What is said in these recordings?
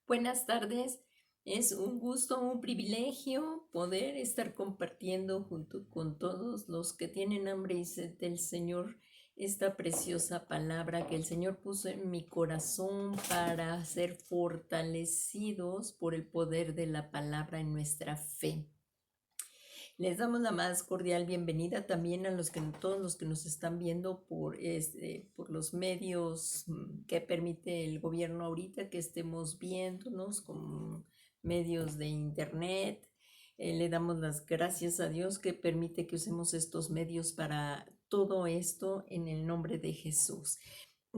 Buenas tardes. Es un gusto, un privilegio poder estar compartiendo junto con todos los que tienen hambre y sed del Señor esta preciosa palabra que el Señor puso en mi corazón para ser fortalecidos por el poder de la palabra en nuestra fe. Les damos la más cordial bienvenida también a todos los que nos están viendo por los medios que permite el gobierno ahorita que estemos viéndonos, como medios de internet. Le damos las gracias a Dios que permite que usemos estos medios para todo esto en el nombre de Jesús.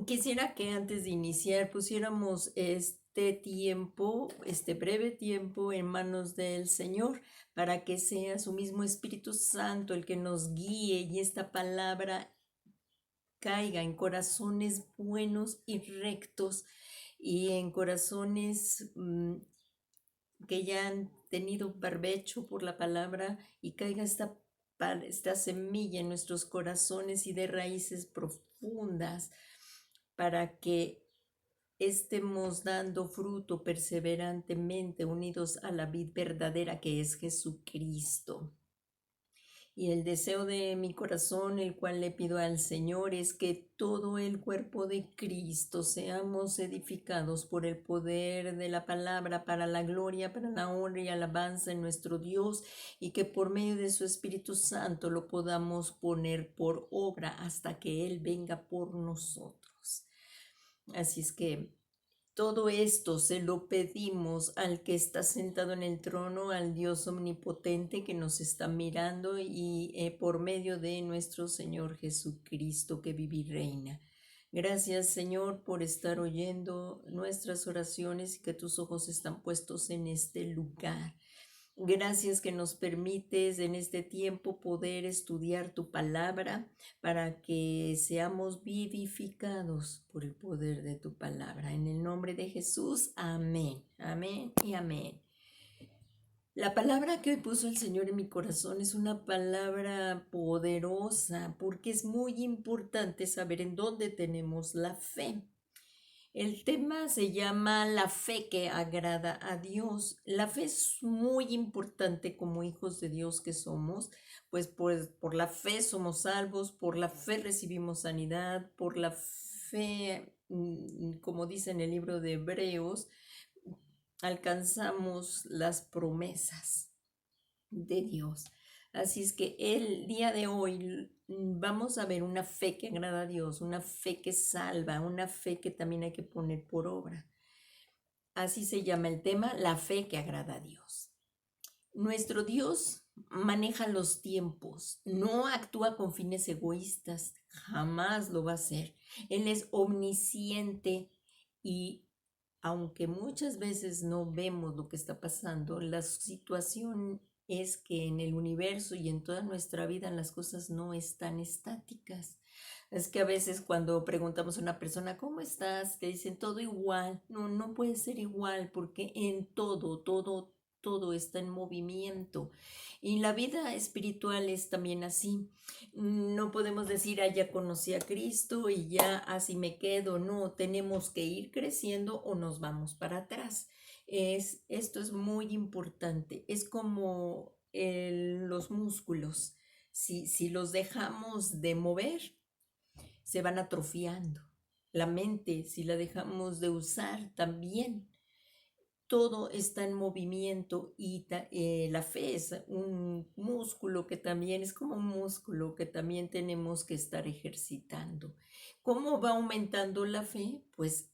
Quisiera que antes de iniciar pusiéramos este breve tiempo en manos del Señor, para que sea su mismo Espíritu Santo el que nos guíe y esta palabra caiga en corazones buenos y rectos y en corazones que ya han tenido barbecho por la palabra, y caiga esta semilla en nuestros corazones y de raíces profundas, para que estemos dando fruto perseverantemente unidos a la vid verdadera que es Jesucristo. Y el deseo de mi corazón, el cual le pido al Señor, es que todo el cuerpo de Cristo seamos edificados por el poder de la palabra para la gloria, para la honra y alabanza en nuestro Dios, y que por medio de su Espíritu Santo lo podamos poner por obra hasta que Él venga por nosotros. Así es que todo esto se lo pedimos al que está sentado en el trono, al Dios omnipotente que nos está mirando, y por medio de nuestro Señor Jesucristo que vive y reina. Gracias, Señor, por estar oyendo nuestras oraciones y que tus ojos están puestos en este lugar. Gracias que nos permites en este tiempo poder estudiar tu palabra para que seamos vivificados por el poder de tu palabra. En el nombre de Jesús, amén, amén y amén. La palabra que hoy puso el Señor en mi corazón es una palabra poderosa, porque es muy importante saber en dónde tenemos la fe. El tema se llama la fe que agrada a Dios. La fe es muy importante como hijos de Dios que somos, pues por la fe somos salvos, por la fe recibimos sanidad, por la fe, como dice en el libro de Hebreos, alcanzamos las promesas de Dios. Así es que el día de hoy vamos a ver una fe que agrada a Dios, una fe que salva, una fe que también hay que poner por obra. Así se llama el tema, la fe que agrada a Dios. Nuestro Dios maneja los tiempos, no actúa con fines egoístas, jamás lo va a hacer. Él es omnisciente, y aunque muchas veces no vemos lo que está pasando, la situación es que en el universo y en toda nuestra vida las cosas no están estáticas. Es que a veces cuando preguntamos a una persona, ¿cómo estás? Te dicen todo igual. No, no puede ser igual, porque en todo está en movimiento. Y la vida espiritual es también así. No podemos decir, ya conocí a Cristo y ya así me quedo. No, tenemos que ir creciendo o nos vamos para atrás. Esto es muy importante. Es como los músculos. Si los dejamos de mover, se van atrofiando. La mente, si la dejamos de usar, también todo está en movimiento, y la fe es un músculo que también es como un músculo que también tenemos que estar ejercitando. ¿Cómo va aumentando la fe? Pues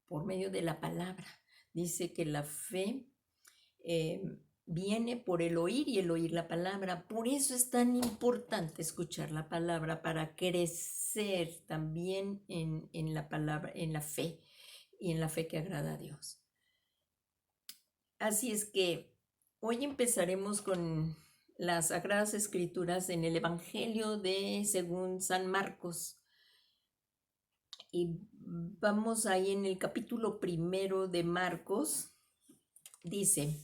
por medio de la palabra. Dice que la fe eh, viene por el oír, y el oír la palabra. Por eso es tan importante escuchar la palabra, para crecer también en la palabra, en la fe, y en la fe que agrada a Dios. Así es que hoy empezaremos con las Sagradas Escrituras en el Evangelio de según San Marcos. Y vamos ahí en el capítulo 1 de Marcos. Dice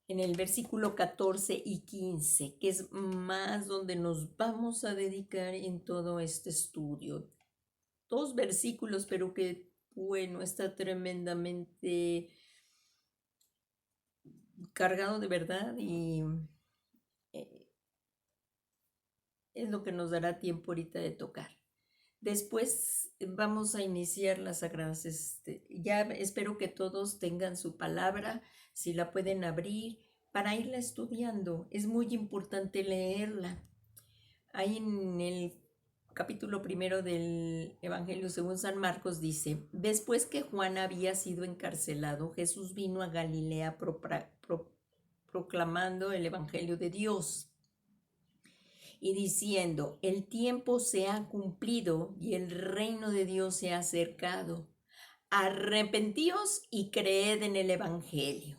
en el versículo 14 y 15, que es más donde nos vamos a dedicar en todo este estudio. 2 versículos, pero que bueno, está tremendamente cargado de verdad y eh, es lo que nos dará tiempo ahorita de tocar. Después vamos a iniciar las sagradas. Ya espero que todos tengan su palabra, si la pueden abrir, para irla estudiando. Es muy importante leerla. Ahí en el capítulo primero del Evangelio según San Marcos dice, después que Juan había sido encarcelado, Jesús vino a Galilea proclamando el Evangelio de Dios y diciendo, el tiempo se ha cumplido y el reino de Dios se ha acercado. Arrepentíos y creed en el Evangelio.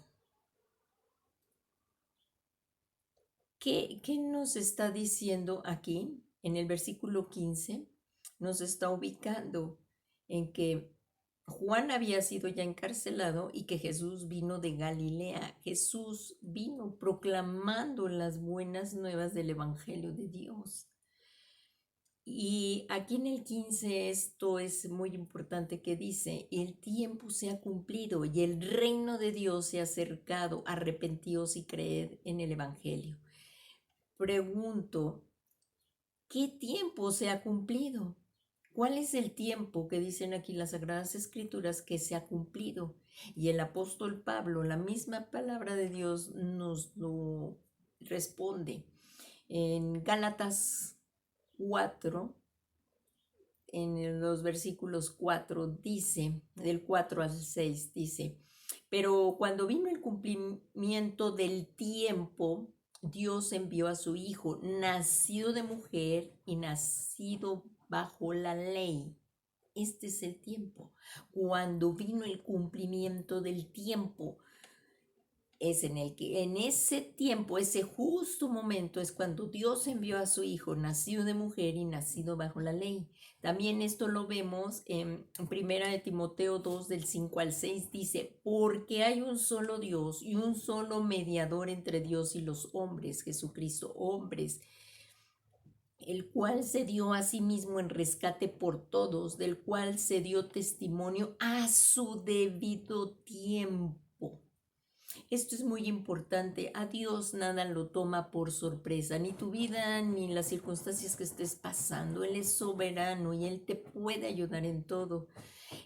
¿Qué nos está diciendo aquí? En el versículo 15 nos está ubicando en que Juan había sido ya encarcelado y que Jesús vino de Galilea. Jesús vino proclamando las buenas nuevas del Evangelio de Dios. Y aquí en el 15 esto es muy importante que dice, el tiempo se ha cumplido y el reino de Dios se ha acercado, arrepentíos y creed en el Evangelio. Pregunto, ¿qué tiempo se ha cumplido? ¿Cuál es el tiempo que dicen aquí las Sagradas Escrituras que se ha cumplido? Y el apóstol Pablo, la misma palabra de Dios nos lo responde. En Gálatas 4, en los versículos 4 dice, del 4 al 6 dice, pero cuando vino el cumplimiento del tiempo, Dios envió a su Hijo, nacido de mujer y nacido bajo la ley. Este es el tiempo. Cuando vino el cumplimiento del tiempo, es en el que en ese tiempo, ese justo momento, es cuando Dios envió a su Hijo, nacido de mujer y nacido bajo la ley. También esto lo vemos en Primera de Timoteo 2, del 5 al 6, dice, porque hay un solo Dios y un solo mediador entre Dios y los hombres, Jesucristo, hombres, el cual se dio a sí mismo en rescate por todos, del cual se dio testimonio a su debido tiempo. Esto es muy importante. A Dios nada lo toma por sorpresa, ni tu vida, ni las circunstancias que estés pasando. Él es soberano y Él te puede ayudar en todo.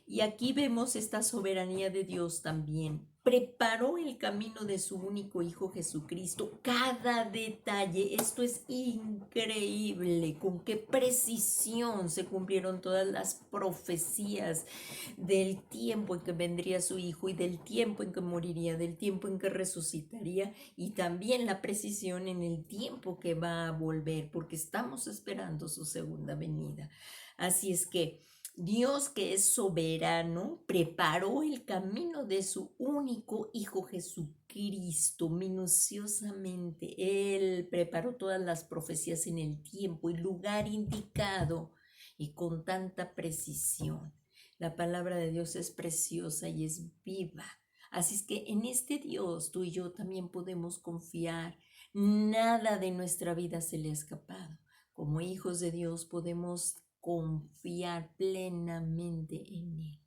Y aquí vemos esta soberanía de Dios también. Preparó el camino de su único Hijo Jesucristo. Cada detalle, esto es increíble, con qué precisión se cumplieron todas las profecías del tiempo en que vendría su Hijo y del tiempo en que moriría, del tiempo en que resucitaría y también la precisión en el tiempo que va a volver, porque estamos esperando su segunda venida. Así es que Dios, que es soberano, preparó el camino de su único Hijo Jesucristo minuciosamente. Él preparó todas las profecías en el tiempo y lugar indicado y con tanta precisión. La palabra de Dios es preciosa y es viva. Así es que en este Dios tú y yo también podemos confiar. Nada de nuestra vida se le ha escapado. Como hijos de Dios podemos confiar plenamente en Él.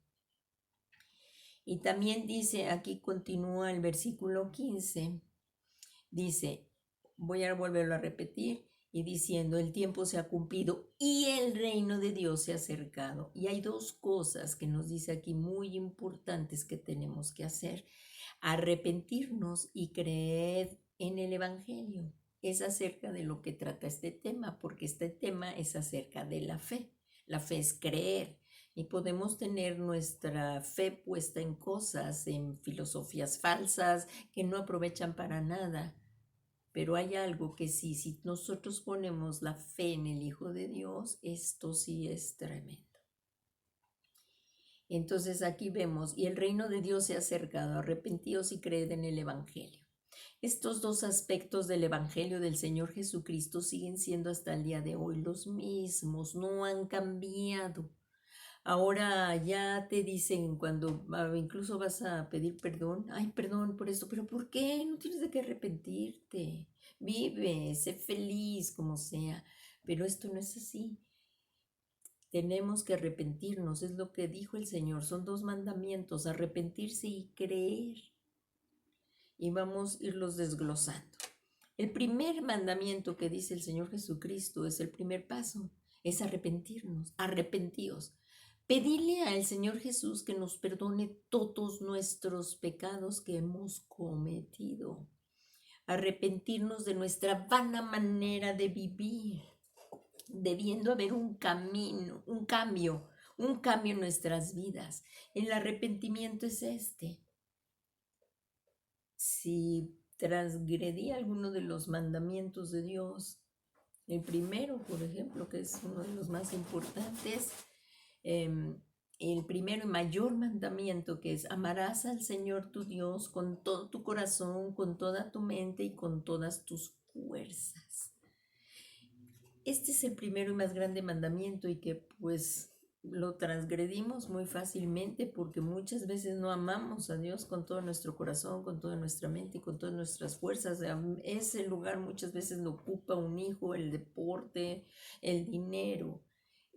Y también dice, aquí continúa el versículo 15, dice, voy a volverlo a repetir, y diciendo, el tiempo se ha cumplido y el reino de Dios se ha acercado. Y hay dos cosas que nos dice aquí muy importantes que tenemos que hacer: arrepentirnos y creer en el Evangelio. Es acerca de lo que trata este tema, porque este tema es acerca de la fe. La fe es creer y podemos tener nuestra fe puesta en cosas, en filosofías falsas que no aprovechan para nada. Pero hay algo que sí, si nosotros ponemos la fe en el Hijo de Dios, esto sí es tremendo. Entonces aquí vemos, y el reino de Dios se ha acercado, arrepentíos y creed en el Evangelio. Estos dos aspectos del Evangelio del Señor Jesucristo siguen siendo hasta el día de hoy los mismos, no han cambiado. Ahora ya te dicen cuando incluso vas a pedir perdón, ay, perdón por esto, pero ¿por qué? No tienes de qué arrepentirte. Vive, sé feliz como sea, pero esto no es así. Tenemos que arrepentirnos, es lo que dijo el Señor, son dos mandamientos, arrepentirse y creer. y vamos a irlos desglosando. El primer mandamiento que dice el Señor Jesucristo es el primer paso, es arrepentirnos, arrepentíos. Pedirle al Señor Jesús que nos perdone todos nuestros pecados que hemos cometido. Arrepentirnos de nuestra vana manera de vivir, debiendo haber un camino, un cambio en nuestras vidas. El arrepentimiento es este. Si transgredí alguno de los mandamientos de Dios, el primero, por ejemplo, que es uno de los más importantes, el primero y mayor mandamiento, que es amarás al Señor tu Dios con todo tu corazón, con toda tu mente y con todas tus fuerzas. Este es el primero y más grande mandamiento y que pues lo transgredimos muy fácilmente porque muchas veces no amamos a Dios con todo nuestro corazón, con toda nuestra mente y con todas nuestras fuerzas. Ese lugar muchas veces lo ocupa un hijo, el deporte, el dinero.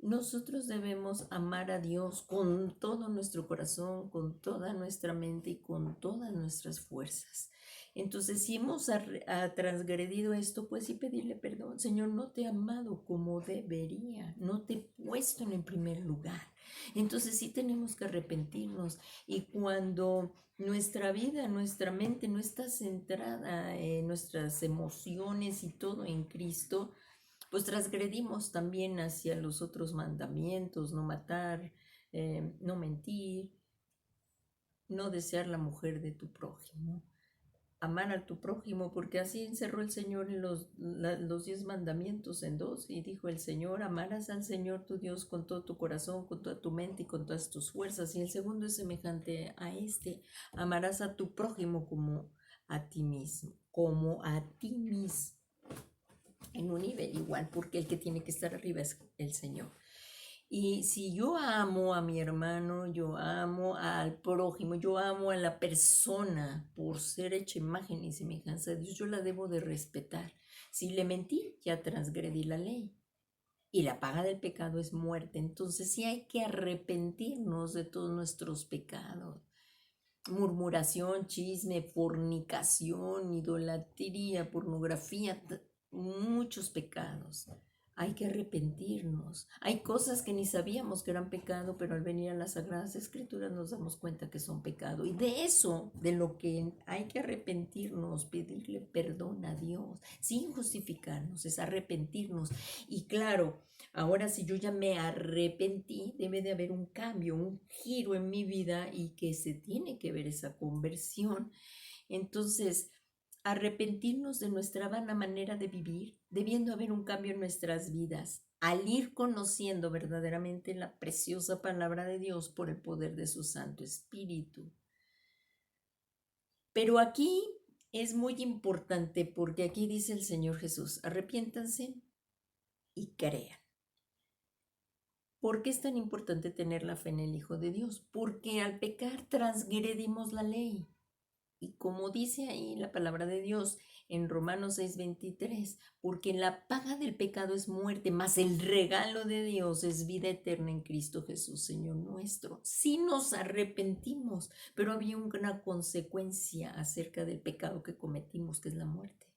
Nosotros debemos amar a Dios con todo nuestro corazón, con toda nuestra mente y con todas nuestras fuerzas. Entonces, si hemos transgredido esto, pues sí pedirle perdón. Señor, no te he amado como debería, no te he puesto en el primer lugar. Entonces sí tenemos que arrepentirnos. Y cuando nuestra vida, nuestra mente no está centrada en nuestras emociones y todo en Cristo, pues transgredimos también hacia los otros mandamientos: no matar, no mentir, no desear la mujer de tu prójimo, amar a tu prójimo, porque así encerró el Señor los 10 mandamientos en dos, y dijo el Señor: amarás al Señor tu Dios con todo tu corazón, con toda tu mente y con todas tus fuerzas. Y el segundo es semejante a este: amarás a tu prójimo como a ti mismo, en un nivel igual, porque el que tiene que estar arriba es el Señor. Y si yo amo a mi hermano, yo amo al prójimo, yo amo a la persona por ser hecha imagen y semejanza de Dios, yo la debo de respetar. Si le mentí, ya transgredí la ley. Y la paga del pecado es muerte. Entonces sí hay que arrepentirnos de todos nuestros pecados. Murmuración, chisme, fornicación, idolatría, pornografía, muchos pecados. Hay que arrepentirnos. Hay cosas que ni sabíamos que eran pecado, pero al venir a las Sagradas Escrituras nos damos cuenta que son pecado. Y de eso, de lo que hay que arrepentirnos, pedirle perdón a Dios, sin justificarnos, es arrepentirnos. Y claro, ahora si yo ya me arrepentí, debe de haber un cambio, un giro en mi vida, y que se tiene que ver esa conversión. Entonces, arrepentirnos de nuestra vana manera de vivir, debiendo haber un cambio en nuestras vidas, al ir conociendo verdaderamente la preciosa palabra de Dios por el poder de su Santo Espíritu. Pero aquí es muy importante, porque aquí dice el Señor Jesús: arrepiéntanse y crean. ¿Por qué es tan importante tener la fe en el Hijo de Dios? Porque al pecar transgredimos la ley. Y como dice ahí la palabra de Dios en Romanos 6:23, porque la paga del pecado es muerte, mas el regalo de Dios es vida eterna en Cristo Jesús, Señor nuestro. Sí nos arrepentimos, pero había una consecuencia acerca del pecado que cometimos, que es la muerte.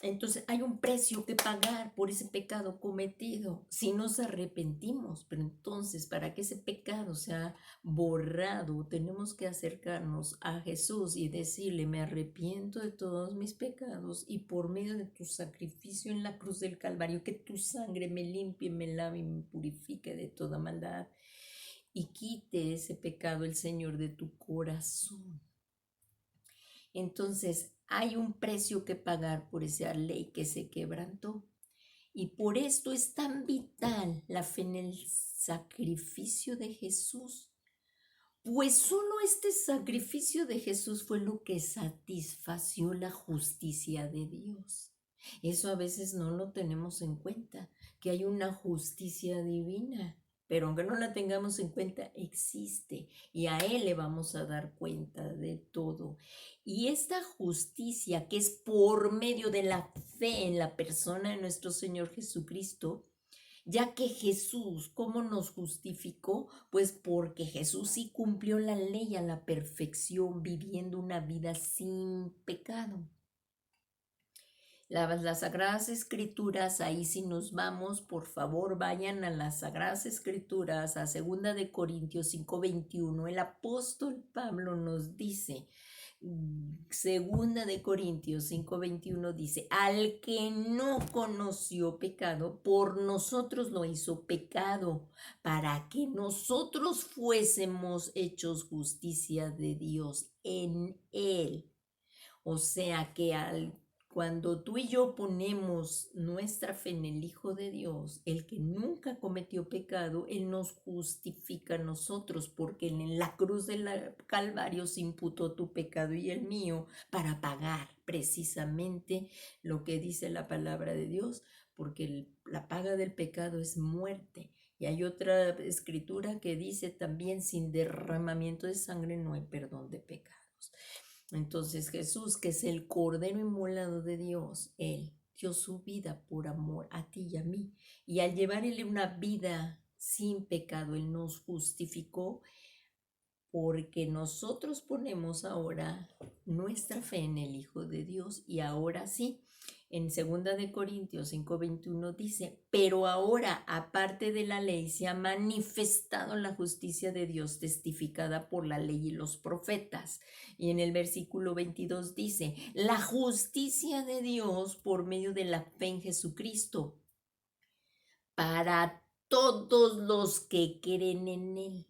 Entonces hay un precio que pagar por ese pecado cometido si nos arrepentimos. Pero entonces, para que ese pecado sea borrado, tenemos que acercarnos a Jesús y decirle: me arrepiento de todos mis pecados, y por medio de tu sacrificio en la cruz del Calvario, que tu sangre me limpie, me lave y me purifique de toda maldad, y quite ese pecado el Señor de tu corazón. Entonces hay un precio que pagar por esa ley que se quebrantó. Y por esto es tan vital la fe en el sacrificio de Jesús. Pues solo este sacrificio de Jesús fue lo que satisfació la justicia de Dios. Eso a veces no lo tenemos en cuenta, que hay una justicia divina. Pero aunque no la tengamos en cuenta, existe, y a Él le vamos a dar cuenta de todo. Y esta justicia, que es por medio de la fe en la persona de nuestro Señor Jesucristo, ya que Jesús, ¿cómo nos justificó? Pues porque Jesús sí cumplió la ley a la perfección, viviendo una vida sin pecado. Las Sagradas Escrituras, ahí si nos vamos, por favor vayan a las Sagradas Escrituras, a 2 Corintios 5:21. El apóstol Pablo nos dice, 2 Corintios 5:21 dice, al que no conoció pecado, por nosotros lo hizo pecado, para que nosotros fuésemos hechos justicia de Dios en él. O sea que cuando tú y yo ponemos nuestra fe en el Hijo de Dios, el que nunca cometió pecado, Él nos justifica a nosotros, porque en la cruz del Calvario se imputó tu pecado y el mío para pagar precisamente lo que dice la palabra de Dios, porque la paga del pecado es muerte. Y hay otra escritura que dice también, sin derramamiento de sangre no hay perdón de pecados. Entonces Jesús, que es el Cordero inmolado de Dios, Él dio su vida por amor a ti y a mí. Y al llevarle una vida sin pecado, Él nos justificó, porque nosotros ponemos ahora nuestra fe en el Hijo de Dios. Y ahora sí, en 2 Corintios 5:21 dice, pero ahora, aparte de la ley, se ha manifestado la justicia de Dios testificada por la ley y los profetas. Y en el versículo 22 dice, la justicia de Dios por medio de la fe en Jesucristo para todos los que creen en Él,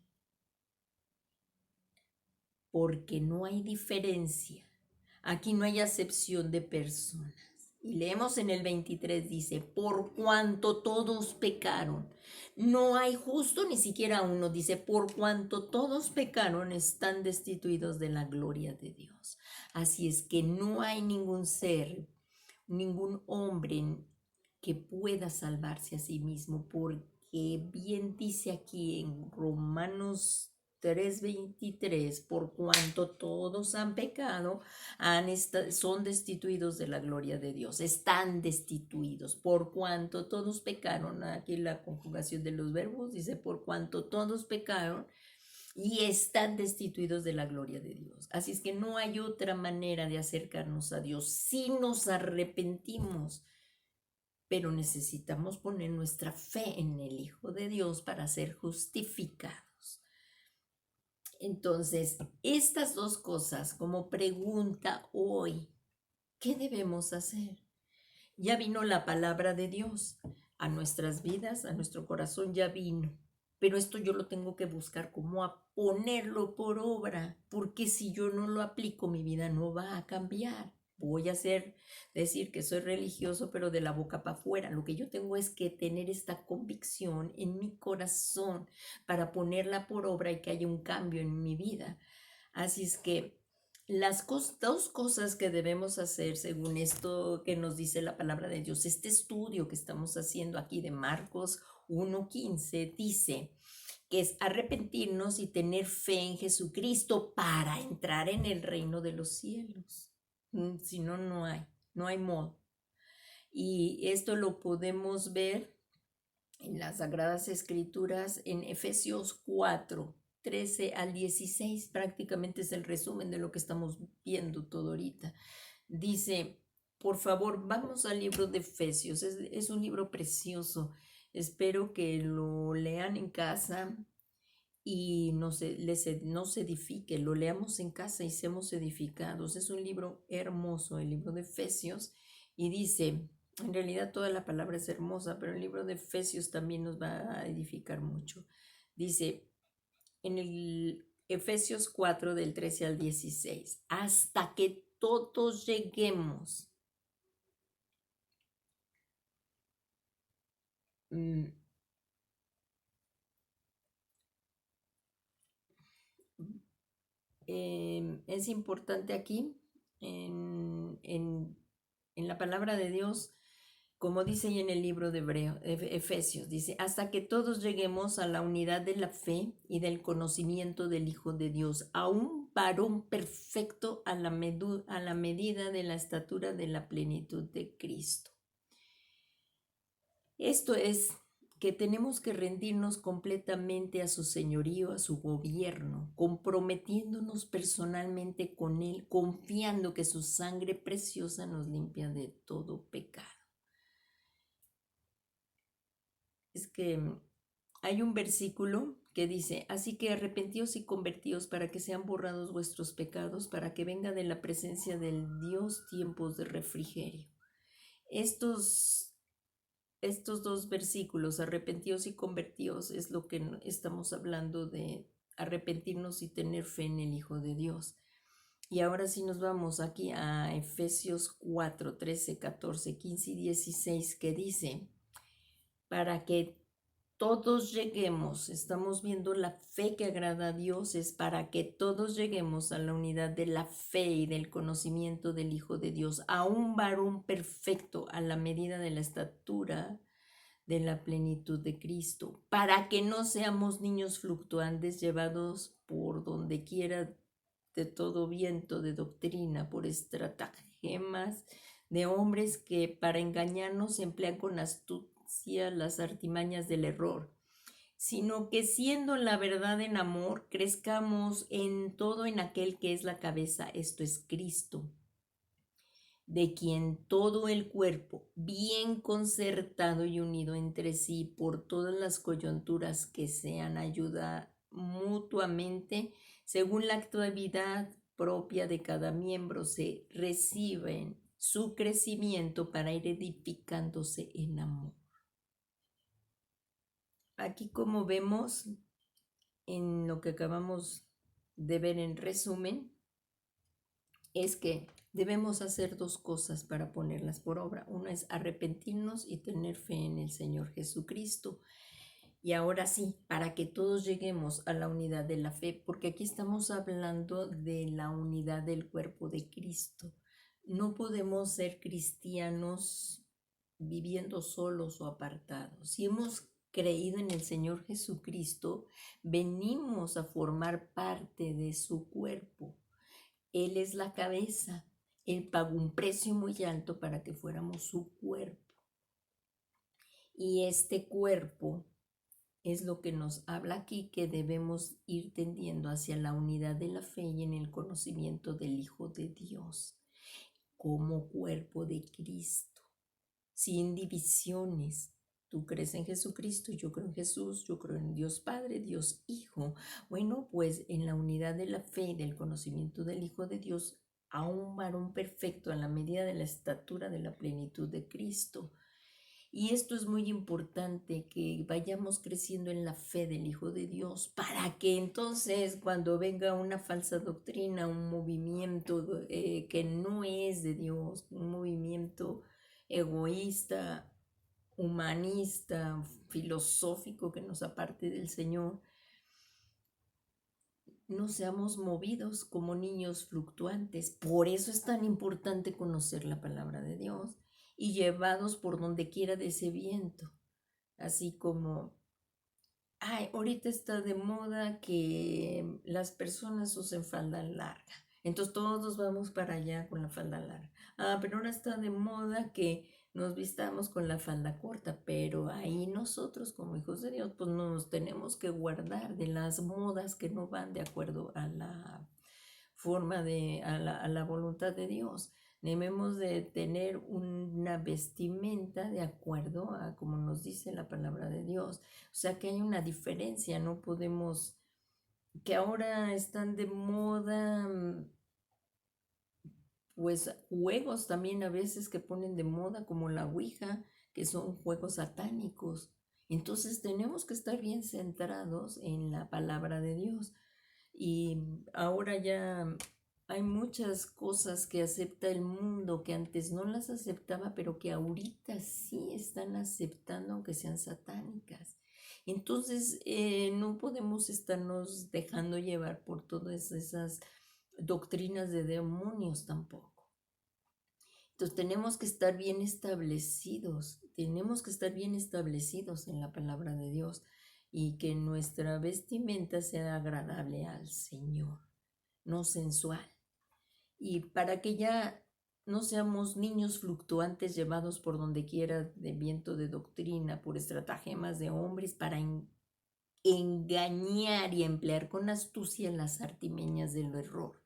porque no hay diferencia. Aquí no hay acepción de personas. Y leemos en el 23, dice, por cuanto todos pecaron, no hay justo ni siquiera uno, dice, por cuanto todos pecaron, están destituidos de la gloria de Dios. Así es que no hay ningún ser, ningún hombre que pueda salvarse a sí mismo, porque bien dice aquí en Romanos 3:23, por cuanto todos han pecado, son destituidos de la gloria de Dios, están destituidos, por cuanto todos pecaron. Aquí la conjugación de los verbos dice, por cuanto todos pecaron y están destituidos de la gloria de Dios. Así es que no hay otra manera de acercarnos a Dios si nos arrepentimos, pero necesitamos poner nuestra fe en el Hijo de Dios para ser justificados. Entonces, estas dos cosas como pregunta hoy, ¿qué debemos hacer? Ya vino la palabra de Dios a nuestras vidas, a nuestro corazón ya vino, pero esto yo lo tengo que buscar como a ponerlo por obra, porque si yo no lo aplico, mi vida no va a cambiar. Voy a decir que soy religioso, pero de la boca para afuera. Lo que yo tengo es que tener esta convicción en mi corazón para ponerla por obra y que haya un cambio en mi vida. Así es que las dos cosas que debemos hacer según esto que nos dice la palabra de Dios, este estudio que estamos haciendo aquí de Marcos 1:15, dice que es arrepentirnos y tener fe en Jesucristo para entrar en el reino de los cielos. Si no, no hay modo. Y esto lo podemos ver en las Sagradas Escrituras en Efesios 4:13-16, prácticamente es el resumen de lo que estamos viendo todo ahorita. Dice, por favor, vamos al libro de Efesios, es un libro precioso, espero que lo lean en casa y nos edifique, lo leamos en casa y seamos edificados. Es un libro hermoso, el libro de Efesios, y dice, en realidad toda la palabra es hermosa, pero el libro de Efesios también nos va a edificar mucho. Dice en el Efesios 4 del 13 al 16, hasta que todos lleguemos es importante aquí en la palabra de Dios, como dice ahí en el libro de Efesios, dice, hasta que todos lleguemos a la unidad de la fe y del conocimiento del Hijo de Dios, a un varón perfecto a la medida de la estatura de la plenitud de Cristo. Esto es que tenemos que rendirnos completamente a su señorío, a su gobierno, comprometiéndonos personalmente con Él, confiando que su sangre preciosa nos limpia de todo pecado. Es que hay un versículo que dice, así que arrepentíos y convertíos para que sean borrados vuestros pecados, para que venga de la presencia del Dios tiempos de refrigerio. Estos dos versículos, arrepentíos y convertíos, es lo que estamos hablando de arrepentirnos y tener fe en el Hijo de Dios. Y ahora sí nos vamos aquí a Efesios 4, 13, 14, 15 y 16, que dice, para que todos lleguemos, estamos viendo la fe que agrada a Dios, es para que todos lleguemos a la unidad de la fe y del conocimiento del Hijo de Dios, a un varón perfecto, a la medida de la estatura de la plenitud de Cristo, para que no seamos niños fluctuantes llevados por donde quiera de todo viento de doctrina, por estratagemas de hombres que para engañarnos emplean con astucia las artimañas del error, sino que siendo la verdad en amor, crezcamos en todo en aquel que es la cabeza, esto es Cristo, de quien todo el cuerpo, bien concertado y unido entre sí por todas las coyunturas que sean ayuda mutuamente, según la actividad propia de cada miembro, se reciben su crecimiento para ir edificándose en amor. Aquí, como vemos en lo que acabamos de ver en resumen, es que debemos hacer dos cosas para ponerlas por obra. Una es arrepentirnos y tener fe en el Señor Jesucristo. Y ahora sí, para que todos lleguemos a la unidad de la fe, porque aquí estamos hablando de la unidad del cuerpo de Cristo. No podemos ser cristianos viviendo solos o apartados. Si hemos creído en el Señor Jesucristo, venimos a formar parte de su cuerpo. Él es la cabeza. Él pagó un precio muy alto para que fuéramos su cuerpo. Y este cuerpo es lo que nos habla aquí, que debemos ir tendiendo hacia la unidad de la fe y en el conocimiento del Hijo de Dios, como cuerpo de Cristo, sin divisiones. Tú crees en Jesucristo, yo creo en Jesús, yo creo en Dios Padre, Dios Hijo. Bueno, pues en la unidad de la fe y del conocimiento del Hijo de Dios, a un varón perfecto a la medida de la estatura de la plenitud de Cristo. Y esto es muy importante, que vayamos creciendo en la fe del Hijo de Dios, para que entonces cuando venga una falsa doctrina, un movimiento que no es de Dios, un movimiento egoísta, humanista, filosófico que nos aparte del Señor, no seamos movidos como niños fluctuantes. Por eso es tan importante conocer la palabra de Dios y llevados por donde quiera de ese viento. Así como, ay, ahorita está de moda que las personas usen falda larga. Entonces todos vamos para allá con la falda larga. Ah, pero ahora está de moda que nos vistamos con la falda corta, pero ahí nosotros como hijos de Dios pues nos tenemos que guardar de las modas que no van de acuerdo a la forma a la voluntad de Dios. Debemos de tener una vestimenta de acuerdo a como nos dice la palabra de Dios. O sea que hay una diferencia, no podemos, que ahora están de moda pues juegos también a veces que ponen de moda como la Ouija, que son juegos satánicos. Entonces tenemos que estar bien centrados en la palabra de Dios. Y ahora ya hay muchas cosas que acepta el mundo que antes no las aceptaba, pero que ahorita sí están aceptando, aunque sean satánicas. Entonces no podemos estarnos dejando llevar por todas esas doctrinas de demonios tampoco. Entonces tenemos que estar bien establecidos, en la palabra de Dios y que nuestra vestimenta sea agradable al Señor, no sensual. Y para que ya no seamos niños fluctuantes llevados por donde quiera de viento de doctrina, por estratagemas de hombres para engañar y emplear con astucia las artimañas del error.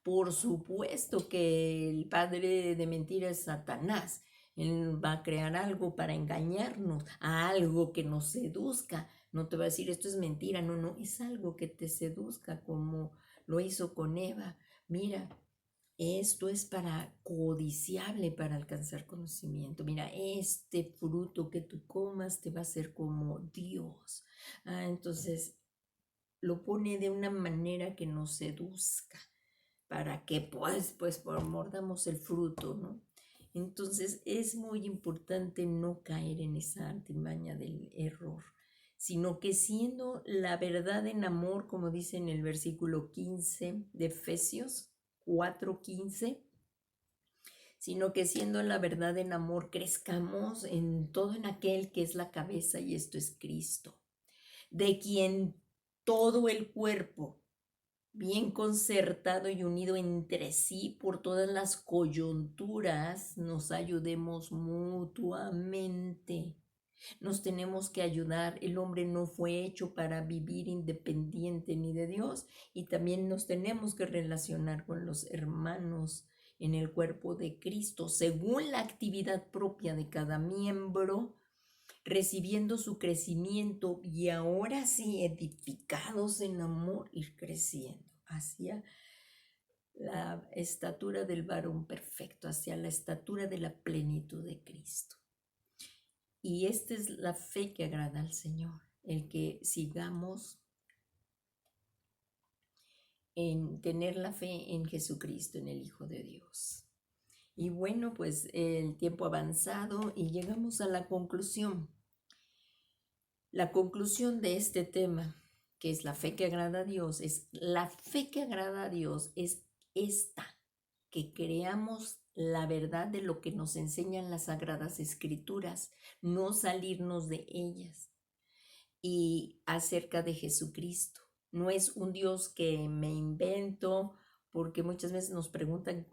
Por supuesto que el padre de mentira es Satanás. Él va a crear algo para engañarnos, a algo que nos seduzca. No te va a decir esto es mentira, no, no, es algo que te seduzca como lo hizo con Eva. Mira, esto es para codiciable para alcanzar conocimiento. Mira, este fruto que tú comas te va a hacer como Dios. Entonces lo pone de una manera que nos seduzca para que pues mordamos el fruto, ¿no? Entonces es muy importante no caer en esa artimaña del error, sino que siendo la verdad en amor, como dice en el versículo 15 de Efesios 4:15, sino que siendo la verdad en amor crezcamos en todo en aquel que es la cabeza y esto es Cristo, de quien todo el cuerpo, bien concertado y unido entre sí por todas las coyunturas, nos ayudemos mutuamente. Nos tenemos que ayudar. El hombre no fue hecho para vivir independiente ni de Dios y también nos tenemos que relacionar con los hermanos en el cuerpo de Cristo según la actividad propia de cada miembro, recibiendo su crecimiento y ahora sí edificados en amor, ir creciendo hacia la estatura del varón perfecto, hacia la estatura de la plenitud de Cristo. Y esta es la fe que agrada al Señor, el que sigamos en tener la fe en Jesucristo, en el Hijo de Dios. Y bueno, pues el tiempo ha avanzado y llegamos a la conclusión. La conclusión de este tema, que es la fe que agrada a Dios, es la fe que agrada a Dios es esta, que creamos la verdad de lo que nos enseñan las Sagradas Escrituras, no salirnos de ellas, y acerca de Jesucristo. No es un Dios que me invento, porque muchas veces nos preguntan,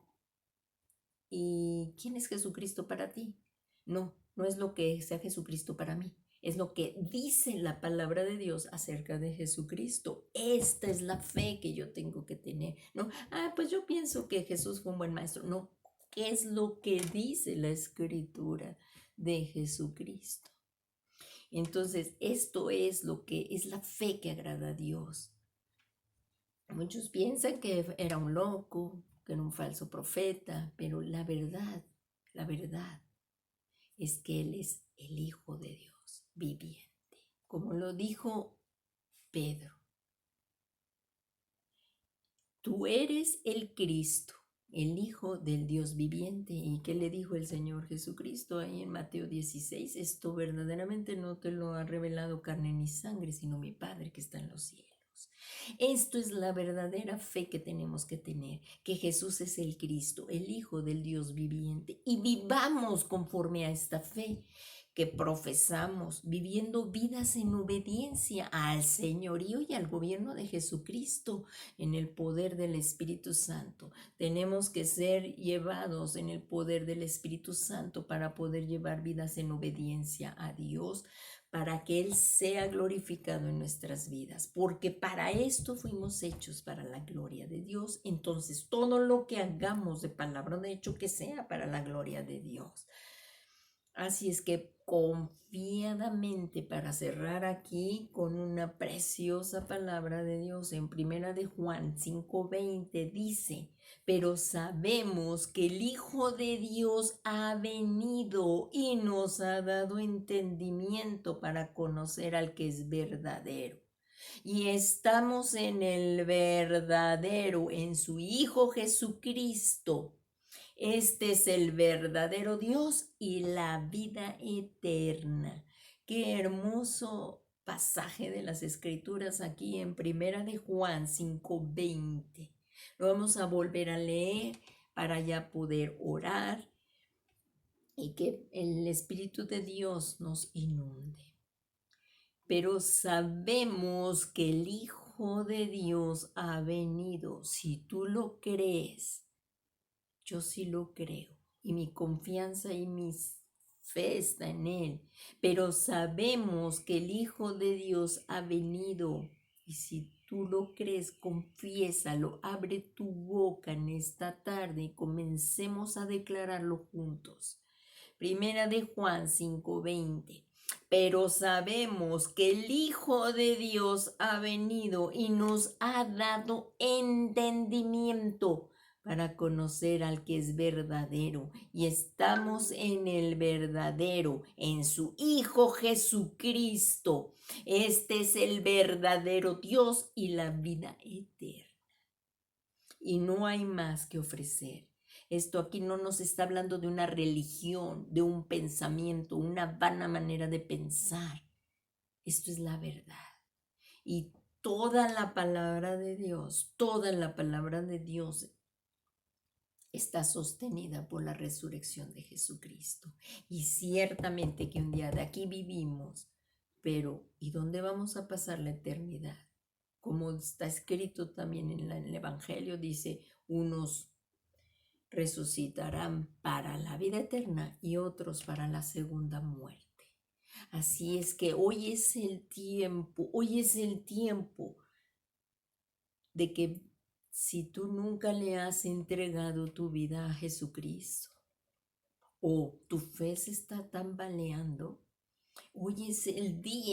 ¿y quién es Jesucristo para ti? No, no es lo que sea Jesucristo para mí. Es lo que dice la palabra de Dios acerca de Jesucristo. Esta es la fe que yo tengo que tener. No, pues yo pienso que Jesús fue un buen maestro. No, ¿qué es lo que dice la escritura de Jesucristo? Entonces, esto es lo que es la fe que agrada a Dios. Muchos piensan que era un loco, que era un falso profeta, pero la verdad es que Él es el Hijo de Dios viviente. Como lo dijo Pedro, tú eres el Cristo, el Hijo del Dios viviente. ¿Y qué le dijo el Señor Jesucristo ahí en Mateo 16? Esto verdaderamente no te lo ha revelado carne ni sangre, sino mi Padre que está en los cielos. Esto es la verdadera fe que tenemos que tener, que Jesús es el Cristo, el Hijo del Dios viviente, y vivamos conforme a esta fe que profesamos, viviendo vidas en obediencia al señorío y al gobierno de Jesucristo en el poder del Espíritu Santo. Tenemos que ser llevados en el poder del Espíritu Santo para poder llevar vidas en obediencia a Dios, para que Él sea glorificado en nuestras vidas, porque para esto fuimos hechos, para la gloria de Dios. Entonces, todo lo que hagamos de palabra o de hecho, que sea para la gloria de Dios. Así es que confiadamente, para cerrar aquí con una preciosa palabra de Dios, en primera de Juan 5:20 dice: pero sabemos que el Hijo de Dios ha venido y nos ha dado entendimiento para conocer al que es verdadero. Y estamos en el verdadero, en su Hijo Jesucristo. Este es el verdadero Dios y la vida eterna. Qué hermoso pasaje de las Escrituras aquí en primera de Juan 5:20. Lo vamos a volver a leer para ya poder orar y que el Espíritu de Dios nos inunde. Pero sabemos que el Hijo de Dios ha venido. Si tú lo crees, Yo sí lo creo y mi confianza y mi fe está en Él, pero sabemos que el Hijo de Dios ha venido y si tú lo crees, confiésalo, abre tu boca en esta tarde y comencemos a declararlo juntos. Primera de Juan 5:20. Pero sabemos que el Hijo de Dios ha venido y nos ha dado entendimiento para conocer al que es verdadero. Y estamos en el verdadero, en su Hijo Jesucristo. Este es el verdadero Dios y la vida eterna. Y no hay más que ofrecer. Esto aquí no nos está hablando de una religión, de un pensamiento, una vana manera de pensar. Esto es la verdad. Y toda la palabra de Dios está sostenida por la resurrección de Jesucristo. Y ciertamente que un día de aquí vivimos, pero ¿y dónde vamos a pasar la eternidad? Como está escrito también en el Evangelio, dice, unos resucitarán para la vida eterna y otros para la segunda muerte. Así es que hoy es el tiempo de que si tú nunca le has entregado tu vida a Jesucristo o tu fe se está tambaleando, hoy es el día